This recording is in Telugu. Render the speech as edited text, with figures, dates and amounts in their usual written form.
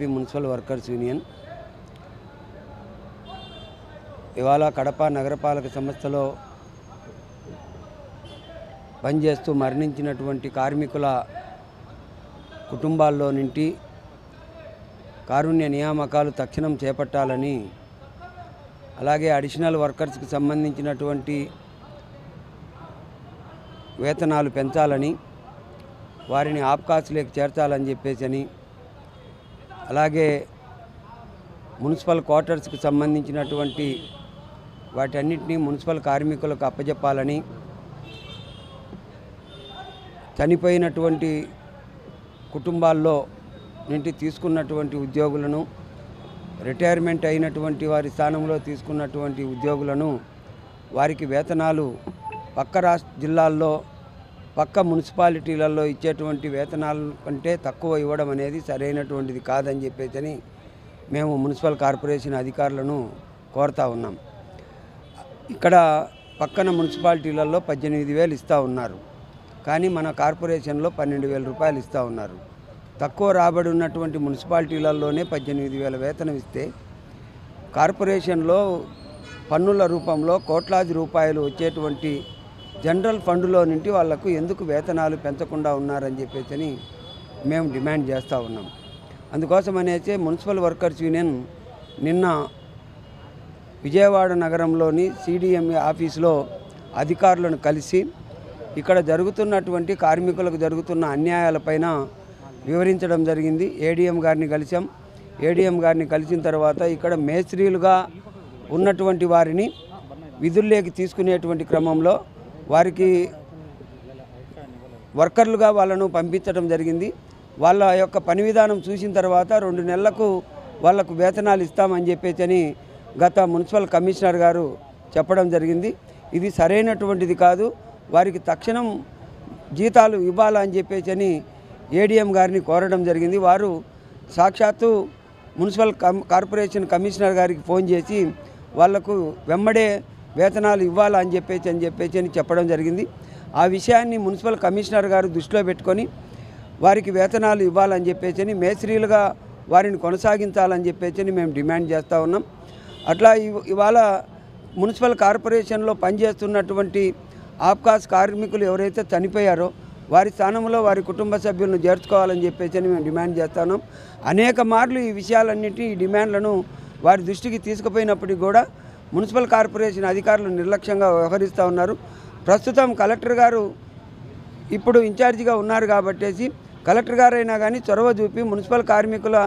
ఏపీ మున్సిపల్ వర్కర్స్ యూనియన్ ఇవాళ కడప నగరపాలక సంస్థలో పనిచేస్తూ మరణించినటువంటి కార్మికుల కుటుంబాల్లో నుండి కారుణ్య నియామకాలు తక్షణం చేపట్టాలని, అలాగే అడిషనల్ వర్కర్స్కి సంబంధించినటువంటి వేతనాలు పెంచాలని, వారిని ఆబ్కాస్లోకి చేర్చాలని చెప్పేసి, అలాగే మున్సిపల్ క్వార్టర్స్కి సంబంధించినటువంటి వాటన్నిటినీ మున్సిపల్ కార్మికులకు అప్పజెప్పాలని, చనిపోయినటువంటి కుటుంబాల్లో నుండి తీసుకున్నటువంటి ఉద్యోగులను, రిటైర్మెంట్ అయినటువంటి వారి స్థానంలో తీసుకున్నటువంటి ఉద్యోగులను వారికి వేతనాలు పక్క జిల్లాల్లో పక్క మున్సిపాలిటీలలో ఇచ్చేటువంటి వేతనాల కంటే తక్కువ ఇవ్వడం అనేది సరైనటువంటిది కాదని చెప్పేసి మేము మున్సిపల్ కార్పొరేషన్ అధికారులను కోరుతా ఉన్నాం. ఇక్కడ పక్కన మున్సిపాలిటీలలో 18,000 ఇస్తూ ఉన్నారు, కానీ మన కార్పొరేషన్లో 12,000 రూపాయలు ఇస్తూ ఉన్నారు. తక్కువ రాబడి ఉన్నటువంటి మున్సిపాలిటీలలోనే 18,000 వేతనం ఇస్తే కార్పొరేషన్లో పన్నుల రూపంలో కోట్లాది రూపాయలు వచ్చేటువంటి జనరల్ ఫండ్లో నుండి వాళ్లకు ఎందుకు వేతనాలు పెంచకుండా ఉన్నారని చెప్పేసి మేము డిమాండ్ చేస్తూ ఉన్నాం. అందుకోసం అనేసి మున్సిపల్ వర్కర్స్ యూనియన్ నిన్న విజయవాడ నగరంలోని సిడిఎంఏ ఆఫీసులో అధికారులను కలిసి ఇక్కడ జరుగుతున్నటువంటి కార్మికులకు జరుగుతున్న అన్యాయాలపైన వివరించడం జరిగింది. ఏడీఎం గారిని కలిసాం. ఏడీఎం గారిని కలిసిన తర్వాత ఇక్కడ మేస్త్రీలుగా ఉన్నటువంటి వారిని విధుల్లోకి తీసుకునేటువంటి క్రమంలో వారికి వర్కర్లుగా వాళ్ళను పంపించడం జరిగింది. వాళ్ళ యొక్క పని విధానం చూసిన తర్వాత 2 నెలలకు వాళ్లకు వేతనాలు ఇస్తామని చెప్పేసి గత మున్సిపల్ కమిషనర్ గారు చెప్పడం జరిగింది. ఇది సరైనటువంటిది కాదు, వారికి తక్షణం జీతాలు ఇవ్వాలని చెప్పేసి ఏడీఎం గారిని కోరడం జరిగింది. వారు సాక్షాత్తు మున్సిపల్ కార్పొరేషన్ కమిషనర్ గారికి ఫోన్ చేసి వాళ్లకు వెంబడే వేతనాలు ఇవ్వాలని చెప్పేసి చెప్పడం జరిగింది. ఆ విషయాన్ని మున్సిపల్ కమిషనర్ గారు దృష్టిలో పెట్టుకొని వారికి వేతనాలు ఇవ్వాలని చెప్పేసి మేస్త్రీలుగా వారిని కొనసాగించాలని చెప్పేసి మేము డిమాండ్ చేస్తూ ఉన్నాం. అట్లా ఇవాళ మున్సిపల్ కార్పొరేషన్లో పనిచేస్తున్నటువంటి ఆబ్కాస్ కార్మికులు ఎవరైతే చనిపోయారో వారి స్థానంలో వారి కుటుంబ సభ్యులను చేర్చుకోవాలని చెప్పేసి మేము డిమాండ్ చేస్తున్నాం. అనేక మార్లు ఈ విషయాలన్నింటి ఈ డిమాండ్లను వారి దృష్టికి తీసుకుపోయినప్పటికీ కూడా మున్సిపల్ కార్పొరేషన్ అధికారులు నిర్లక్ష్యంగా వ్యవహరిస్తూ ఉన్నారు. ప్రస్తుతం కలెక్టర్ గారు ఇప్పుడు ఇన్ఛార్జిగా ఉన్నారు కాబట్టేసి కలెక్టర్ గారైనా కానీ చొరవ చూపి మున్సిపల్ కార్మికుల